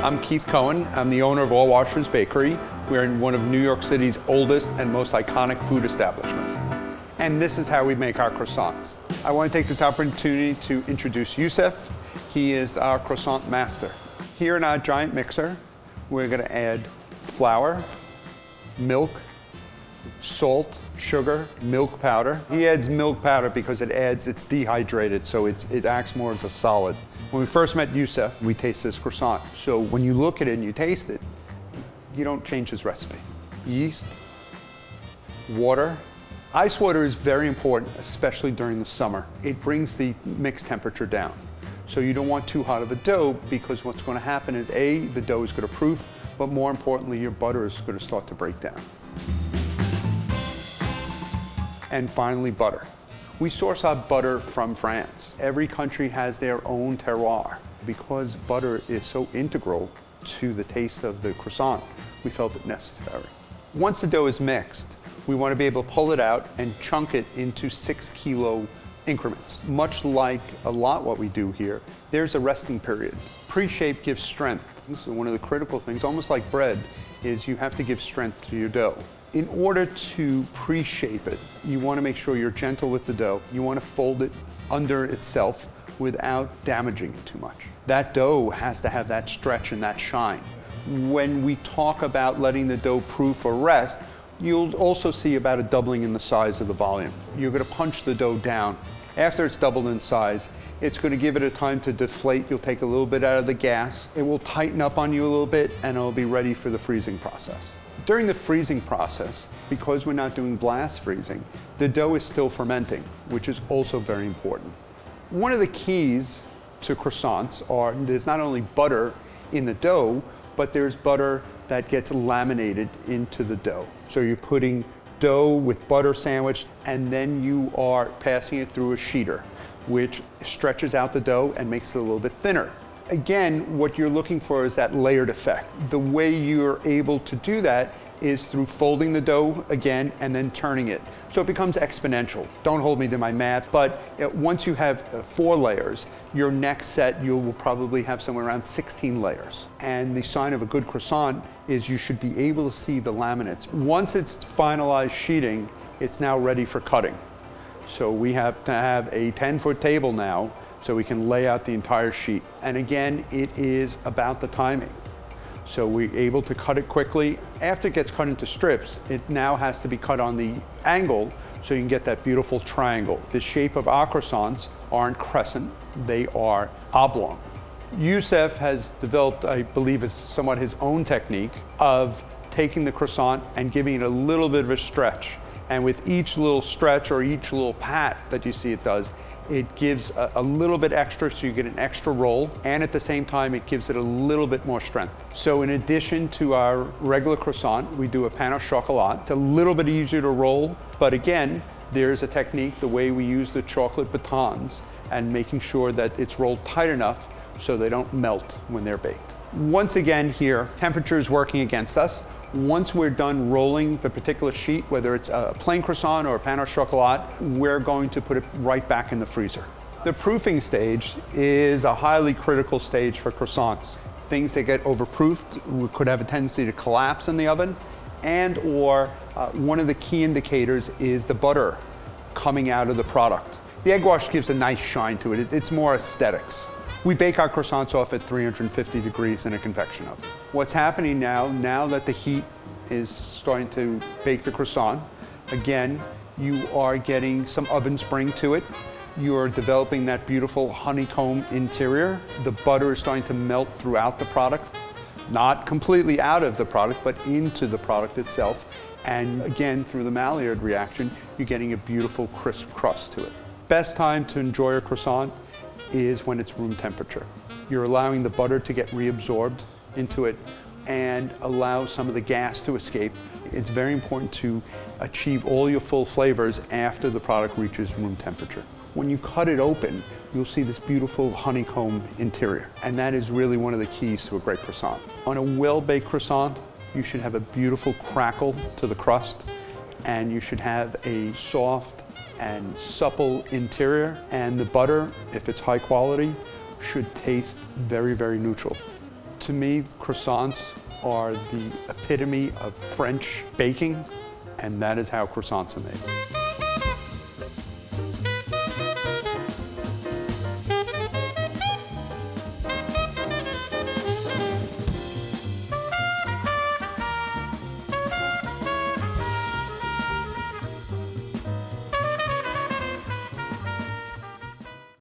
I'm Keith Cohen. I'm the owner of All Washers Bakery. We're in one of New York City's oldest and most iconic food establishments. And this is how we make our croissants. I want to take this opportunity to introduce Youssef. He is our croissant master. Here in our giant mixer, we're going to add flour, milk, salt, sugar, milk powder. He adds milk powder because it's dehydrated, so it acts more as a solid. When we first met Youssef, we tasted this croissant. So when you look at it and you taste it, you don't change his recipe. Yeast, water. Ice water is very important, especially during the summer. It brings the mix temperature down. So you don't want too hot of a dough, because what's going to happen is the dough is going to proof, but more importantly, your butter is going to start to break down. And finally, butter. We source our butter from France. Every country has their own terroir. Because butter is so integral to the taste of the croissant, we felt it necessary. Once the dough is mixed, we want to be able to pull it out and chunk it into 6-kilo increments. Much like a lot what we do here, there's a resting period. Pre-shape gives strength. So one of the critical things, almost like bread, is you have to give strength to your dough. In order to pre-shape it, you want to make sure you're gentle with the dough. You want to fold it under itself without damaging it too much. That dough has to have that stretch and that shine. When we talk about letting the dough proof or rest, you'll also see about a doubling in the size of the volume. You're going to punch the dough down. After it's doubled in size, it's going to give it a time to deflate. You'll take a little bit out of the gas. It will tighten up on you a little bit, and it'll be ready for the freezing process. During the freezing process, because we're not doing blast freezing, the dough is still fermenting, which is also very important. One of the keys to croissants are there's not only butter in the dough, but there's butter that gets laminated into the dough. So you're putting dough with butter sandwiched, and then you are passing it through a sheeter, which stretches out the dough and makes it a little bit thinner. Again, what you're looking for is that layered effect. The way you're able to do that is through folding the dough again and then turning it. So it becomes exponential. Don't hold me to my math, but once you have 4 layers, your next set you will probably have somewhere around 16 layers. And the sign of a good croissant is you should be able to see the laminates. Once it's finalized sheeting, it's now ready for cutting. So we have to have a 10-foot table now so we can lay out the entire sheet. And again, it is about the timing. So we're able to cut it quickly. After it gets cut into strips, it now has to be cut on the angle so you can get that beautiful triangle. The shape of our croissants aren't crescent, they are oblong. Youssef has developed, I believe, is somewhat his own technique of taking the croissant and giving it a little bit of a stretch. And with each little stretch or each little pat that you see it does, it gives a little bit extra, so you get an extra roll, and at the same time it gives it a little bit more strength. So in addition to our regular croissant, we do a pain au chocolat. It's a little bit easier to roll, but again, there's a technique, the way we use the chocolate batons, and making sure that it's rolled tight enough so they don't melt when they're baked. Once again here, temperature is working against us. Once we're done rolling the particular sheet, whether it's a plain croissant or a pain au chocolat, we're going to put it right back in the freezer. The proofing stage is a highly critical stage for croissants. Things that get overproofed could have a tendency to collapse in the oven, and/or one of the key indicators is the butter coming out of the product. The egg wash gives a nice shine to it. It's more aesthetics. We bake our croissants off at 350 degrees in a convection oven. What's happening now that the heat is starting to bake the croissant, again, you are getting some oven spring to it. You are developing that beautiful honeycomb interior. The butter is starting to melt throughout the product, not completely out of the product, but into the product itself. And again, through the Maillard reaction, you're getting a beautiful crisp crust to it. Best time to enjoy a croissant is when it's room temperature. You're allowing the butter to get reabsorbed into it and allow some of the gas to escape. It's very important to achieve all your full flavors after the product reaches room temperature. When you cut it open, you'll see this beautiful honeycomb interior, and that is really one of the keys to a great croissant. On a well-baked croissant, you should have a beautiful crackle to the crust, and you should have a soft and supple interior, and the butter, if it's high quality, should taste very, very neutral. To me, croissants are the epitome of French baking, and that is how croissants are made.